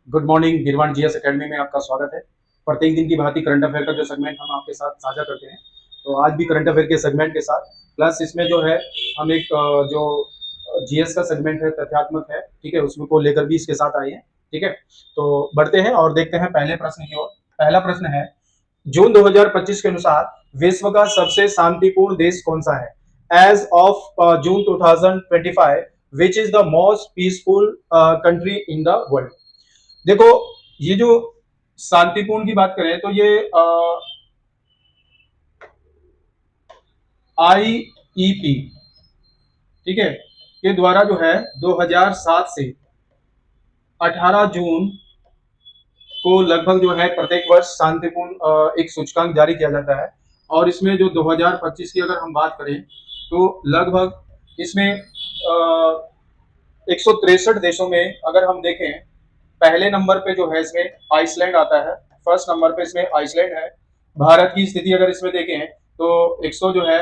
Good morning. Girwan GS academy में आपका स्वागत है। प्रत्येक दिन की भांति करंट अफेयर का जो सेगमेंट हम आपके साथ साझा करते हैं, तो आज भी करंट अफेयर के सेगमेंट के साथ प्लस इसमें जो है हम एक जो जीएस का सेगमेंट है, तथ्यात्मक है, ठीक है, उसमें को लेकर भी इसके साथ आए हैं। ठीक है, तो बढ़ते हैं और देखते हैं पहले प्रश्न की ओर। पहला प्रश्न है, जून 2025 के अनुसार विश्व का सबसे शांतिपूर्ण देश कौन सा है? As of June 2025, which is the most peaceful country in the world? देखो, ये जो शांतिपूर्ण की बात करें तो ये आईईपी, ठीक है, के द्वारा जो है 2007 से 18 जून को लगभग जो है प्रत्येक वर्ष शांतिपूर्ण एक सूचकांक जारी किया जाता है। और इसमें जो 2025 की अगर हम बात करें तो लगभग इसमें 163 देशों में अगर हम देखें, पहले नंबर पे जो है इसमें आइसलैंड आता है। फर्स्ट नंबर पे इसमें आइसलैंड है। भारत की स्थिति अगर इसमें देखें तो 100 जो है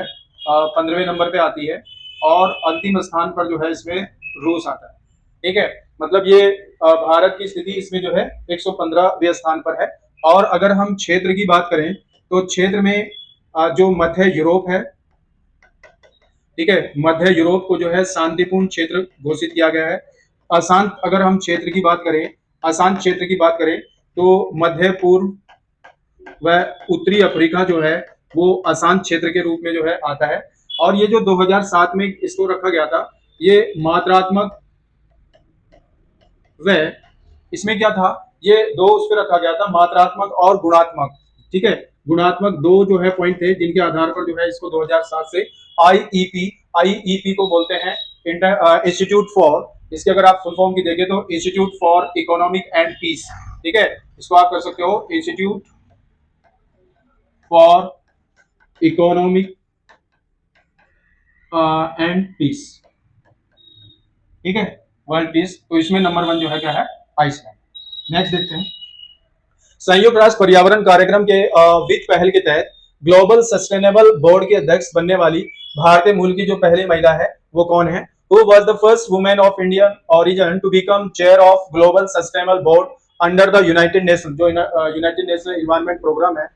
15वें नंबर पे आती है और अंतिम स्थान पर जो है इसमें रूस आता है। ठीक है, मतलब ये भारत की स्थिति इसमें जो है 115वें स्थान पर है। और अगर हम क्षेत्र की बात करें तो क्षेत्र में जो मध्य यूरोप है, ठीक है, मध्य यूरोप को जो है शांतिपूर्ण क्षेत्र घोषित किया गया है। अशांत अगर हम क्षेत्र की बात करें, अशांत क्षेत्र की बात करें तो मध्य पूर्व व उत्तरी अफ्रीका जो है वो अशांत क्षेत्र के रूप में जो है आता है। और ये जो 2007 में इसको रखा गया था, ये मात्रात्मक व इसमें क्या था, ये दो उस पर रखा गया था, मात्रात्मक और गुणात्मक। ठीक है, गुणात्मक दो जो है पॉइंट थे जिनके आधार पर जो है इसको 2007 से आईईपी को बोलते हैं इंस्टीट्यूट फॉर, इसके अगर आप फुल फॉर्म की देखें तो institute for economic and peace. ठीक है, इसको आप कर सकते हो institute for economic and peace. ठीक है, वर्ल्ड पीस। तो इसमें नंबर 1 जो है क्या है, आइसलैंड। नेक्स्ट देखते हैं, संयुक्त राष्ट्र पर्यावरण कार्यक्रम के वित्त पहल के तहत ग्लोबल सस्टेनेबल बोर्ड के अध्यक्ष बनने वाली भारतीय मूल की जो पहली महिला है वो कौन है? Who was the first woman of Indian origin to become chair of global sustainable board under the United Nations, जो यूनाइटेड नेशनल इन्वायरमेंट प्रोग्राम है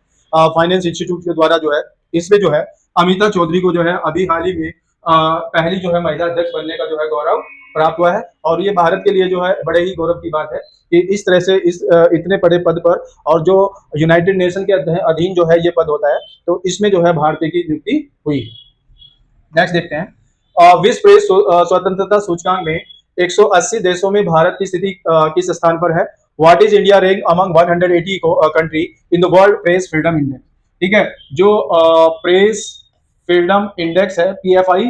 फाइनेंस इंस्टीट्यूट के द्वारा जो है, इसमें जो है अमिता चौधरी को जो है अभी हाल ही में पहली जो है महिला अध्यक्ष बनने का जो है गौरव प्राप्त हुआ है। और ये भारत के लिए जो है बड़े ही गौरव की बात है कि इस तरह से इस इतने बड़े पद पर, और जो यूनाइटेड नेशन के अधीन जो है ये पद होता है, तो इसमें जो है भारतीय की नियुक्ति हुई है। नेक्स्ट देखते हैं, विश्व प्रेस स्वतंत्रता सूचकांक में 180 देशों में भारत की स्थिति किस स्थान पर है? What is India rank among 180 country in the world press freedom index? ठीक है, जो प्रेस फ्रीडम इंडेक्स है, पीएफआई,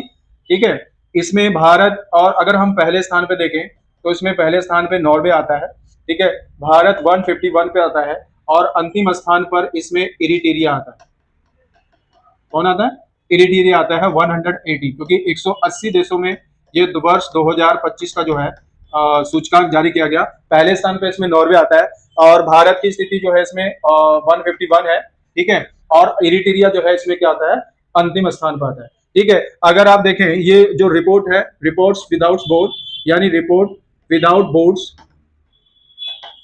ठीक है, इसमें भारत, और अगर हम पहले स्थान पे देखें तो इसमें पहले स्थान पे नॉर्वे आता है। ठीक है, भारत 151 पे आता है और अंतिम स्थान पर इसमें इरिट्रिया आता है। कौन आता है? इरिट्रिया आता है 180, क्योंकि 180 देशों में ये वर्ष 2025 का जो है सूचकांक जारी किया गया। पहले स्थान पे इसमें नॉर्वे आता है और भारत की स्थिति जो है इसमें 151 है। ठीक है, और इरिट्रिया जो है इसमें क्या आता है, अंतिम स्थान पर आता है। ठीक है, अगर आप देखें ये जो रिपोर्ट है, रिपोर्ट्स विदाउट बोर्ड, यानी रिपोर्ट विदाउट बोर्ड्स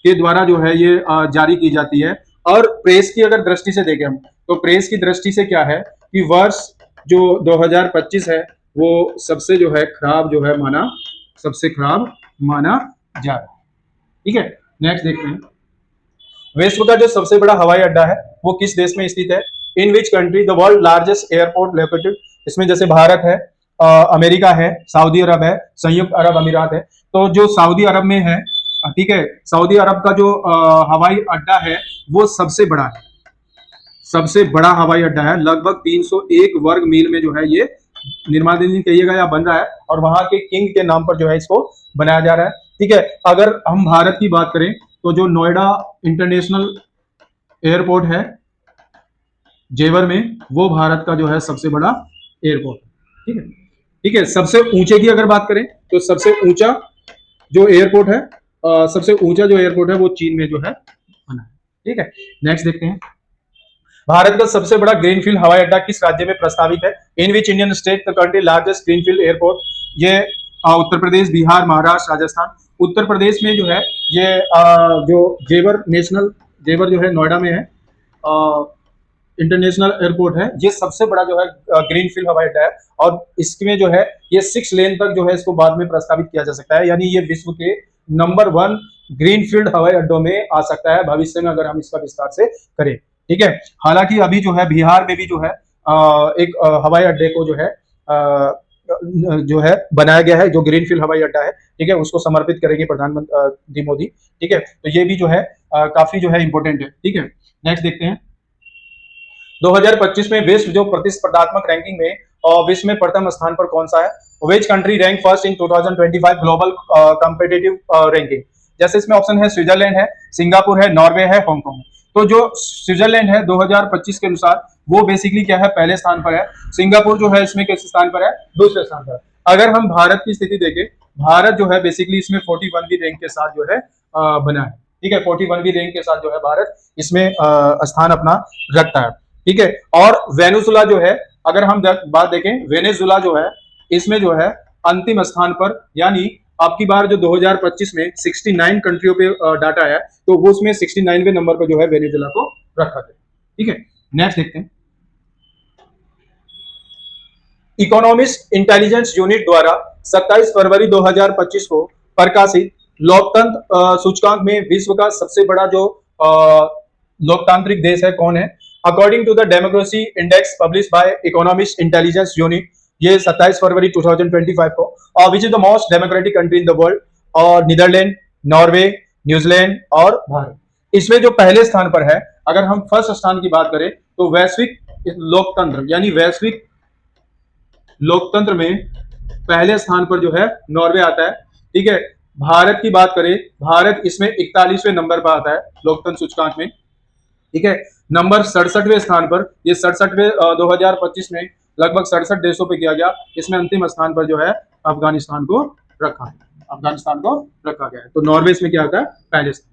के द्वारा जो है ये जारी की जाती है। और प्रेस की अगर दृष्टि से देखें हम, तो प्रेस की दृष्टि से क्या है कि वर्ष जो 2025 है वो सबसे जो है खराब जो है माना, सबसे खराब माना जा रहा है। ठीक है, नेक्स्ट देखते हैं, विश्व का जो सबसे बड़ा हवाई अड्डा है वो किस देश में स्थित है? In which country the world largest airport located? इसमें जैसे भारत है, अमेरिका है, सऊदी अरब है, संयुक्त अरब अमीरात है। तो जो सऊदी अरब में है, ठीक है, सऊदी अरब का जो हवाई अड्डा है वो सबसे बड़ा है, सबसे बड़ा हवाई अड्डा है। लगभग 301 वर्ग मील में जो है ये निर्माणाधीन कहिएगा या बन रहा है, और वहां के किंग के नाम पर जो है इसको बनाया जा रहा है। ठीक है, अगर हम भारत की बात करें तो जो नोएडा इंटरनेशनल एयरपोर्ट है जेवर में, वो भारत का जो है सबसे बड़ा एयरपोर्ट। ठीक है, ठीक है, सबसे ऊंचे की अगर बात करें तो सबसे ऊंचा जो एयरपोर्ट है, सबसे ऊंचा जो एयरपोर्ट है वो चीन में जो है बना है। ठीक है, नेक्स्ट देखते हैं, भारत का सबसे बड़ा ग्रीनफील्ड हवाई अड्डा किस राज्य में प्रस्तावित है? In which Indian state the country largest greenfield airport? ये उत्तर प्रदेश, बिहार, महाराष्ट्र, राजस्थान। उत्तर प्रदेश में जो है ये जो जेवर जो है नोएडा में है, इंटरनेशनल एयरपोर्ट है, ये सबसे बड़ा जो है ग्रीन फील्ड हवाई अड्डा है। और इसमें जो है ये 6 लेन तक जो है इसको बाद में प्रस्तावित किया जा सकता है, यानी ये विश्व के नंबर 1 ग्रीन फील्ड हवाई अड्डों में आ सकता है भविष्य में, अगर हम इसका विस्तार से करें। ठीक है, हालांकि अभी जो है बिहार में भी जो है एक हवाई अड्डे को जो है बनाया गया है, जो ग्रीन फील्ड हवाई अड्डा है। ठीक है, उसको समर्पित करेंगे प्रधानमंत्री मोदी। ठीक है, तो ये भी जो है काफी जो है इंपॉर्टेंट है। ठीक है, नेक्स्ट देखते हैं। 2025 में विश्व जो प्रतिस्पर्धात्मक रैंकिंग में विश्व में प्रथम स्थान पर कौन सा है? Which country rank first in 2025 global competitive ranking? जैसे इसमें ऑप्शन है स्विट्जरलैंड है, सिंगापुर है, नॉर्वे है, हांगकांग है। तो जो स्विट्जरलैंड है 2025 के अनुसार वो बेसिकली क्या है, पहले स्थान पर है। सिंगापुर जो है इसमें किस स्थान पर है? दूसरे स्थान पर। अगर हम भारत की स्थिति देखें, भारत जो है बेसिकली इसमें 41वीं रैंक के साथ जो है बना है। ठीक है, 41वीं रैंक के साथ जो है भारत इसमें स्थान अपना रखता है। ठीक है, और वेनेजुला जो है, अगर हम बात देखें, वेनेजुला जो है इसमें जो है अंतिम स्थान पर, यानी आपकी बार जो 2025 में 69 कंट्रियों पे डाटा है, तो वो उसमें 69वें नंबर पर जो है वेनेजुला को रखा गया। ठीक है, नेक्स्ट देखते हैं। इकोनॉमिस्ट इंटेलिजेंस यूनिट द्वारा 27 फरवरी 2025 को प्रकाशित लोकतंत्र सूचकांक में विश्व का सबसे बड़ा जो लोकतांत्रिक देश है कौन है? According to the democracy index publish by economist intelligence unit, ये 27 फरवरी 2025 को, which is the most democratic country in the world, और नीदरलैंड, नॉर्वे, न्यूजीलैंड और भारत। इसमें जो पहले स्थान पर है, अगर हम फर्स्ट स्थान की बात करें तो वैश्विक लोकतंत्र यानी वैश्विक लोकतंत्र में पहले स्थान पर जो है नॉर्वे आता है। ठीक है, भारत की बात करें, भारत इसमें 41वें नंबर पर आता है लोकतंत्र सूचकांक में। ठीक है, नंबर 67वें स्थान पर, ये 67वें 2025 में लगभग 67 देशों पे किया गया, इसमें अंतिम स्थान पर जो है अफगानिस्तान को रखा है, अफगानिस्तान को रखा गया है। तो नॉर्वे इसमें क्या आता है? पहले स्थान।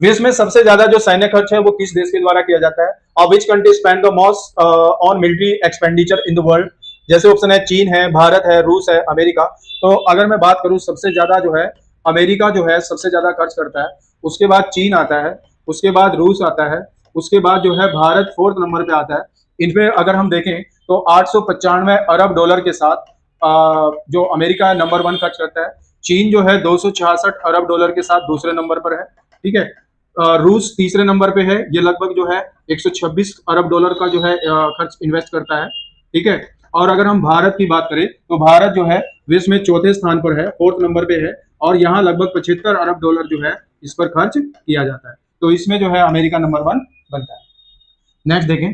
विश्व में सबसे ज्यादा जो सैन्य खर्च है वो किस देश के द्वारा किया जाता है? और which country spend the most on military expenditure in the world? जैसे ऑप्शन है चीन है, भारत है, रूस है, अमेरिका। तो अगर मैं बात करूं, सबसे ज्यादा जो है अमेरिका जो है सबसे ज्यादा खर्च करता है, उसके बाद चीन आता है, उसके बाद रूस आता है, उसके बाद जो है भारत 4th नंबर पे आता है। इनपे अगर हम देखें तो 895 अरब डॉलर के साथ जो अमेरिका है नंबर 1 खर्च करता है। चीन जो है 266 अरब डॉलर के साथ दूसरे नंबर पर है। ठीक है, रूस तीसरे नंबर पे है, ये लगभग जो है 126 अरब डॉलर का जो है खर्च इन्वेस्ट करता है। ठीक है, और अगर हम भारत की बात करें तो भारत जो है विश्व में 4थे स्थान पर है, 4th नंबर पे है, और यहाँ लगभग 75 अरब डॉलर जो है इस पर खर्च किया जाता है। तो इसमें जो है अमेरिका नंबर 1 बनता है। नेक्स्ट देखें,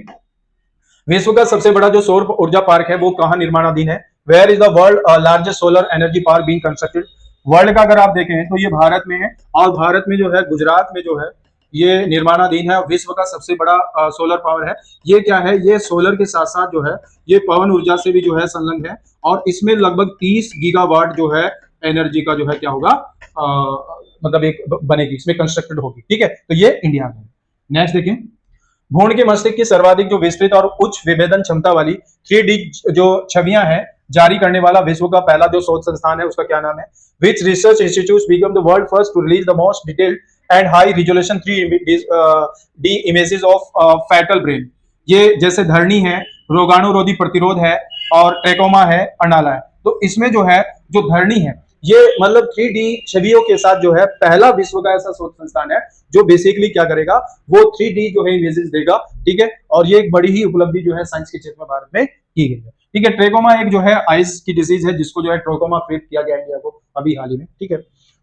विश्व का सबसे बड़ा जो सौर ऊर्जा पार्क है वो कहाँ निर्माणाधीन है? Where is the world largest solar energy park being constructed? World का अगर आप देखें तो ये भारत में है, और भारत में जो है गुजरात में जो है ये निर्माणाधीन है। विश्व का सबसे बड़ा सोलर पावर है। ये क्या है? ये सोलर के साथ साथ जो है ये पवन ऊर्जा से भी जो है संलग्न है, और इसमें लगभग 30 गीगावाट जो है एनर्जी का जो है क्या होगा, मतलब एक बनेगी, इसमें कंस्ट्रक्टेड होगी। ठीक है, तो ये इंडिया में। नेक्स्ट देखें, भ्रूण के मस्तिष्क की सर्वाधिक जो विस्तृत और उच्च विभेदन क्षमता वाली 3D जो छवियां हैं जारी करने वाला विश्व का पहला जो शोध संस्थान है उसका क्या नाम है? Which research institutes become the world first to release the most detailed and high resolution 3D images of fetal brain? ये जैसे धरणी है, रोगाणुरोधी प्रतिरोध है, और ट्रेकोमा है, अर्नाला है। तो इसमें जो है जो धरणी है ये मतलब 3D छवियों के साथ जो है पहला विश्व का ऐसा शोध संस्थान है जो बेसिकली क्या करेगा, वो 3D जो है इमेजेस देगा। ठीक है, और ये एक बड़ी ही उपलब्धि जो है साइंस के क्षेत्र में भारत में की गई है। ठीक है, ट्रेकोमा एक जो है आइज की डिजीज है जिसको जो है ट्रोकोमा ट्रीट किया गया इंडिया को अभी हाल ही में। ठीक है,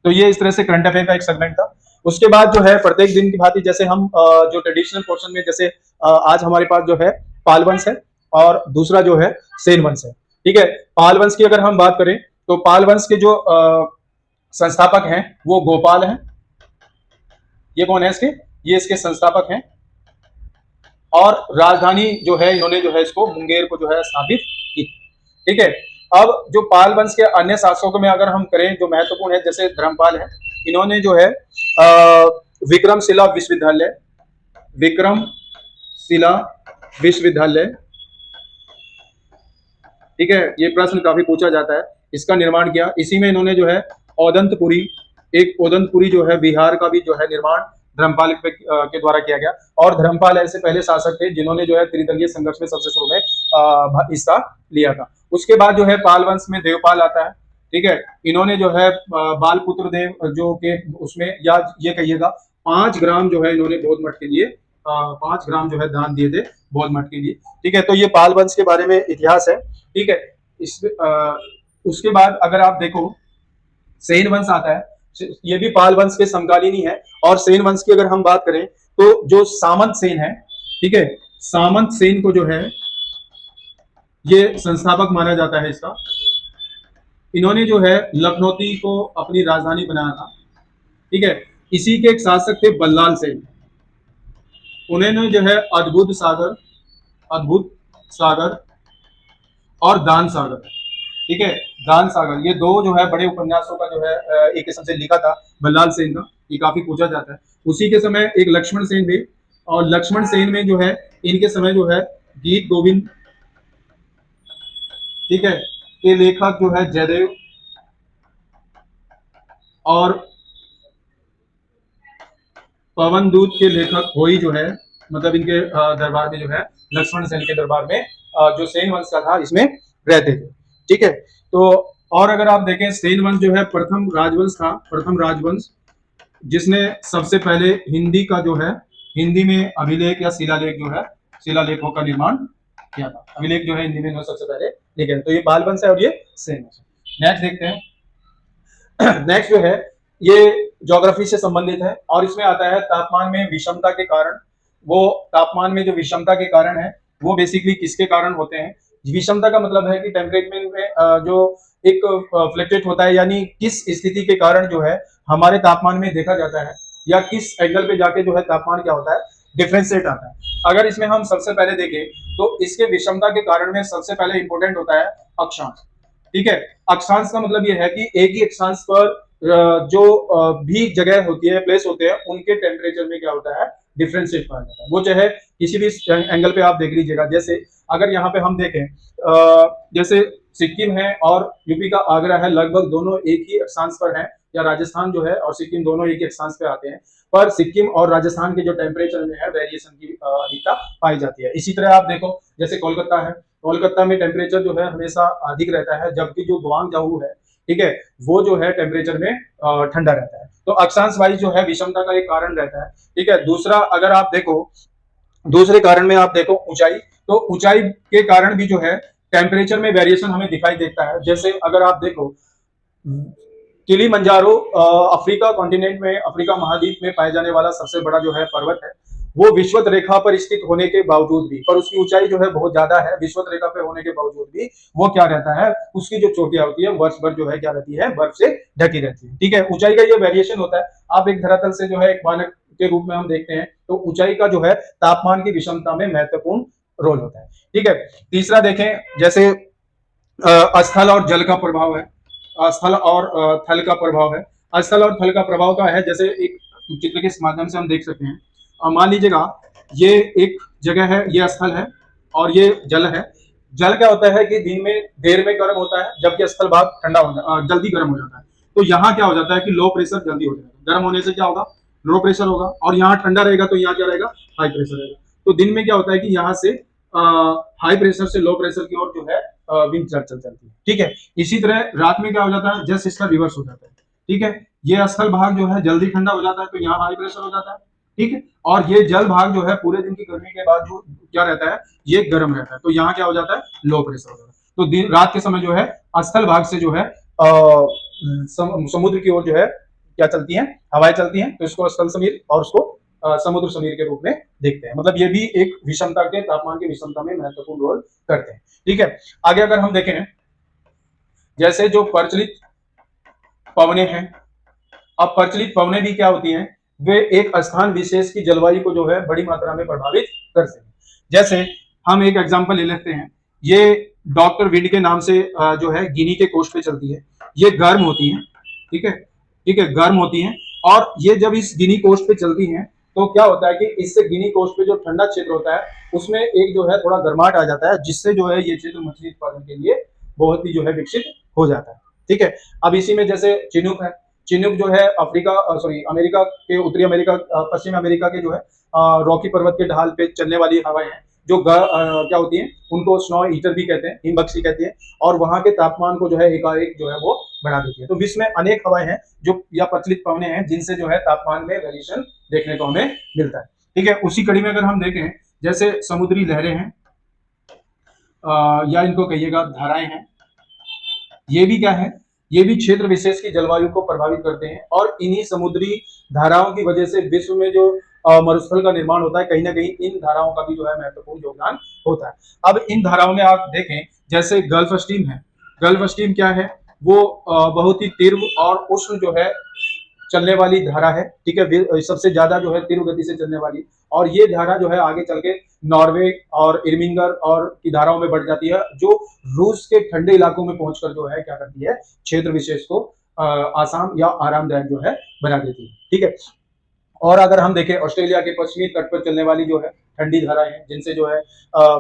तो ये इस तरह से करंट अफेयर का एक सेगमेंट था। उसके बाद जो है प्रत्येक दिन की भांति जैसे हम जो ट्रेडिशनल पोर्शन में जैसे आज हमारे पास जो है पाल वंश है और दूसरा जो है सेन वंश है। ठीक है, पाल वंश की अगर हम बात करें तो पाल वंश के जो संस्थापक हैं वो गोपाल हैं। ये कौन है इसके? ये इसके संस्थापक हैं, और राजधानी जो है इन्होंने जो है इसको मुंगेर को जो है स्थापित की। ठीक है, अब जो पाल वंश के अन्य शासकों में अगर हम करें जो महत्वपूर्ण है, जैसे धर्मपाल है, इन्होंने जो है विक्रमशिला विश्वविद्यालय, विक्रमशिला विश्वविद्यालय, ठीक है, ये प्रश्न काफी पूछा जाता है, इसका निर्माण किया। इसी में इन्होंने जो है ओदंतपुरी, एक ओदंतपुरी जो है बिहार का भी जो है निर्माण धर्मपाल के द्वारा किया गया। और धर्मपाल ऐसे पहले शासक थे जिन्होंने जो है त्रिदलीय संघर्ष में सबसे शुरू में हिस्सा लिया था। उसके बाद जो है पाल वंश में देवपाल आता है, ठीक है। इन्होंने जो है बाल पुत्र देव जो के उसमें, या ये कहिएगा 5 ग्राम जो है इन्होंने बौद्ध मठ के लिए 5 ग्राम जो है दान दिए थे बौद्ध मठ के लिए, ठीक है। तो ये पाल वंश के बारे में इतिहास है, ठीक है। इस उसके बाद अगर आप देखो सेन वंश आता है, ये भी पाल वंश के समकालीन ही है। और सेन वंश की अगर हम बात करें तो जो सामंत सेन है, ठीक है, सामंत सेन को जो है ये संस्थापक माना जाता है इसका। इन्होंने जो है लखनौती को अपनी राजधानी बनाया था, ठीक है। इसी के एक शासक थे बल्लाल सेन, उन्होंने जो है अद्भुत सागर और दान सागर, ठीक है, दान सागर, ये दो जो है बड़े उपन्यासों का जो है एक किस्म से लिखा था बल्लाल सेन का, ये काफी पूछा जाता है। उसी के समय एक लक्ष्मण सेन भी, और लक्ष्मण सेन में जो है इनके समय जो है गीत गोविंद, ठीक है, के लेखक जो है जयदेव, और पवन दूत के लेखक होई जो है, मतलब इनके दरबार में जो है लक्ष्मण सेन के दरबार में जो सेन वंश का था इसमें रहते थे, ठीक है। तो और अगर आप देखें सेन वंश जो है प्रथम राजवंश था, प्रथम राजवंश जिसने सबसे पहले हिंदी का जो है हिंदी में अभिलेख या शिलालेख जो है शिलालेखों का निर्माण किया था। अभिलेख जो है हिंदी में सबसे पहले लिखे। तो ये बाल वंश है और ये सेन वंश है। नेक्स्ट देखते हैं। नेक्स्ट जो है ये ज्योग्राफी से संबंधित है और इसमें आता है तापमान में विषमता के कारण। वो तापमान में जो विषमता के कारण है वो बेसिकली किसके कारण होते हैं? विषमता का मतलब है कि टेम्परेचर में जो एक फ्लक्चुएट होता है, यानी किस स्थिति के कारण जो है हमारे तापमान में देखा जाता है, या किस एंगल पे जाके जो है तापमान क्या होता है, डिफरेंशिएट आता है। अगर इसमें हम सबसे पहले देखें तो इसके विषमता के कारण में सबसे पहले इंपॉर्टेंट होता है अक्षांश, ठीक है। अक्षांश का मतलब यह है कि एक ही अक्षांश पर जो भी जगह होती है, प्लेस होते हैं, उनके टेम्परेचर में क्या होता है, डिफरेंशिएट पाया जाता है। वो चाहे किसी भी एंगल पे आप देख लीजिएगा। जैसे अगर यहाँ पे हम देखें जैसे सिक्किम है और यूपी का आगरा है, लगभग दोनों एक ही अक्षांश पर हैं, या राजस्थान जो है और सिक्किम दोनों एक ही अक्षांश पे आते हैं, पर सिक्किम और राजस्थान के जो टेम्परेचर में है वेरिएशन की अधिकता पाई जाती है। इसी तरह आप देखो जैसे कोलकाता है, कोलकाता में टेम्परेचर जो है हमेशा अधिक रहता है, जबकि जो गुआंगझाऊ है, ठीक है, वो जो है टेम्परेचर में ठंडा रहता है। तो अक्षांश वाइज जो है विषमता का एक कारण रहता है, ठीक है। दूसरा अगर आप देखो, दूसरे कारण में आप देखो ऊंचाई, तो ऊंचाई के कारण भी जो है टेम्परेचर में वेरिएशन हमें दिखाई देता है। जैसे अगर आप देखो किलिमंजारो अफ्रीका कॉन्टिनेंट में, अफ्रीका महाद्वीप में पाए जाने वाला सबसे बड़ा जो है पर्वत है, वो विषुवत रेखा पर स्थित होने के बावजूद भी, पर उसकी ऊंचाई जो है बहुत ज्यादा है, विषुवत रेखा पर होने के बावजूद भी वो क्या रहता है, उसकी जो चोटियां होती है वर्ष भर जो है क्या रहती है, बर्फ से ढकी रहती है, ठीक है। ऊंचाई का ये वेरिएशन होता है। आप एक धरातल से जो है एक मानक के रूप में हम देखते हैं तो ऊंचाई का जो है तापमान की विषमता में महत्वपूर्ण रोल होता है, ठीक है। तीसरा देखें जैसे स्थल और जल का प्रभाव है, स्थल और थल का प्रभाव है। स्थल और थल का प्रभाव का है, जैसे एक चित्र के माध्यम से हम देख सकते हैं। मान लीजिएगा ये एक जगह है, ये स्थल है और ये जल है। जल क्या होता है कि दिन में देर में गर्म होता है, जबकि स्थल भाग ठंडा हो जाता है, जल्दी गर्म हो जाता है। तो यहाँ क्या हो जाता है कि लो प्रेशर जल्दी हो जाएगा, गर्म होने से क्या होगा, लो प्रेशर होगा, और यहाँ ठंडा रहेगा तो यहाँ क्या रहेगा, हाई प्रेशर रहेगा। तो दिन में क्या होता है कि यहाँ से हाई प्रेशर से लो प्रेशर की ओर जो है विंड चलती है, ठीक है। इसी तरह रात में क्या हो जाता है, जस्ट इसका रिवर्स हो जाता है, ठीक है। ये स्थल भाग जो है जल्दी ठंडा हो जाता है, तो यहाँ हाई प्रेशर हो जाता है, ठीक है। और ये जल भाग जो है पूरे दिन की गर्मी के बाद जो क्या रहता है, ये गर्म रहता है, तो यहाँ क्या हो जाता है, लो प्रेशर हो जाता है। तो दिन रात के समय जो है स्थल भाग से जो है समुद्र की ओर जो है क्या चलती है, हवाएं चलती हैं, तो इसको स्थल समीर और उसको समुद्र समीर के रूप में देखते हैं। मतलब ये भी एक विषमता के, तापमान की विषमता में महत्वपूर्ण रोल करते हैं, ठीक है। आगे अगर हम देखें जैसे जो प्रचलित पवने हैं, अब प्रचलित पवने भी क्या होती हैं, वे एक स्थान विशेष की जलवायु को जो है बड़ी मात्रा में प्रभावित करते हैं। जैसे हम एक एग्जांपल ले लेते हैं, ये डॉक्टर विंड के नाम से जो है गिनी के कोस्ट पे चलती है। ये गर्म होती है, ठीक है, ठीक है, गर्म होती हैं। और ये जब इस गिनी कोस्ट पे चलती हैं तो क्या होता है कि इससे गिनी कोस्ट पे जो ठंडा क्षेत्र होता है उसमें एक जो है थोड़ा गर्माहट आ जाता है, जिससे जो है ये क्षेत्र मछली उत्पादन के लिए बहुत ही जो है विकसित हो जाता है, ठीक है। अब इसी में जैसे चिनूक है, चिनूक जो है अमेरिका के उत्तरी अमेरिका, पश्चिम अमेरिका के जो है रॉकी पर्वत के ढाल पे चलने वाली हवाएं हैं, जो क्या होती हैं, उनको स्नो ईटर भी कहते हैं, हिमबख्शी कहती है, और वहां के तापमान को जो है एकाएक जो है वो बढ़ा देती है। तो विश्व में अनेक हवाएं हैं जो या प्रचलित पवनें हैं जिनसे जो है तापमान में वेरिएशन देखने को हमें मिलता है। ठीक है, उसी कड़ी में अगर हम देखें, जैसे समुद्री लहरें हैं, या इनको कहिएगा धाराएं हैं, ये भी क्या है, ये भी क्षेत्र विशेष की जलवायु को प्रभावित करते हैं, और इन्हीं समुद्री धाराओं की वजह से विश्व में जो मरुस्थल का निर्माण होता है, कहीं ना कहीं इन धाराओं का भी जो है महत्वपूर्ण योगदान होता है। अब इन धाराओं में आप देखें, जैसे गल्फ स्ट्रीम है, गल्फ स्ट्रीम क्या है, वो बहुत ही तीव्र और उष्ण जो है चलने वाली धारा है। ठीक है, सबसे ज्यादा जो है तीव्र गति से चलने वाली, और ये धारा जो है आगे चल के नॉर्वे और इर्मिंगर और की धाराओं में बढ़ जाती है, जो रूस के ठंडे इलाकों में पहुंचकर जो है क्या करती है, क्षेत्र विशेष को आसान या आरामदायक जो है बना देती है। ठीक है, और अगर हम देखें ऑस्ट्रेलिया के पश्चिमी तट पर चलने वाली जो है ठंडी धाराएं हैं, जिनसे जो है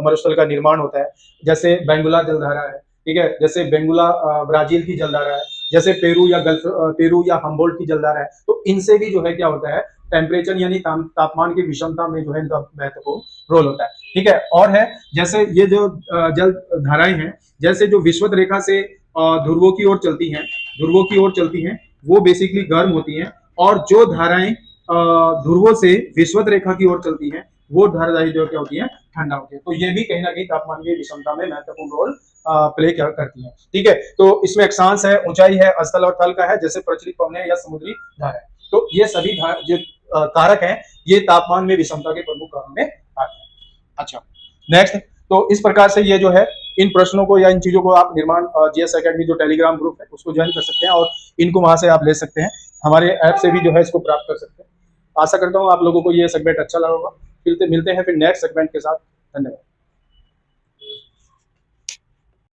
मरुस्थल का निर्माण होता है, जैसे बेंगुला जलधारा है। ठीक है, जैसे बेंगुला ब्राजील की जलधारा है, जैसे पेरू या हम्बोल्ट की जलधारा है। तो इनसे भी जो है क्या होता है, टेम्परेचर यानी तापमान की विषमता में जो है इनका महत्वपूर्ण रोल होता है। ठीक है, और है जैसे ये जो जल धाराएं हैं, जैसे जो विषुवत रेखा से ध्रुवों की ओर चलती हैं, वो बेसिकली गर्म होती हैं, और जो धाराएं ध्रुवों से विषुवत रेखा की ओर चलती हैं, वो धाराएं जो क्या होती हैं, ठंडा होती है। तो ये भी कहीं ना कहीं तापमान की विषमता में महत्वपूर्ण रोल प्ले करती है। ठीक है, तो इसमें अक्षांश है, ऊंचाई है, स्थल और थल का है, जैसे प्रचलित पवनें या समुद्री धाराएं। तो ये सभी जो कारक हैं, ये तापमान में विषमता के प्रमुख कारण में आते हैं। अच्छा, नेक्स्ट, तो इस प्रकार से ये जो है इन प्रश्नों को या इन चीजों को आप निर्माण जीएस एकेडमी जो टेलीग्राम ग्रुप है उसको ज्वाइन कर सकते हैं, और इनको वहां से आप ले सकते हैं, हमारे ऐप से भी जो है इसको प्राप्त कर सकते हैं। आशा करता हूँ आप लोगों को ये सेगमेंट अच्छा लगा होगा। मिलते हैं फिर नेक्स्ट सेगमेंट के साथ। धन्यवाद।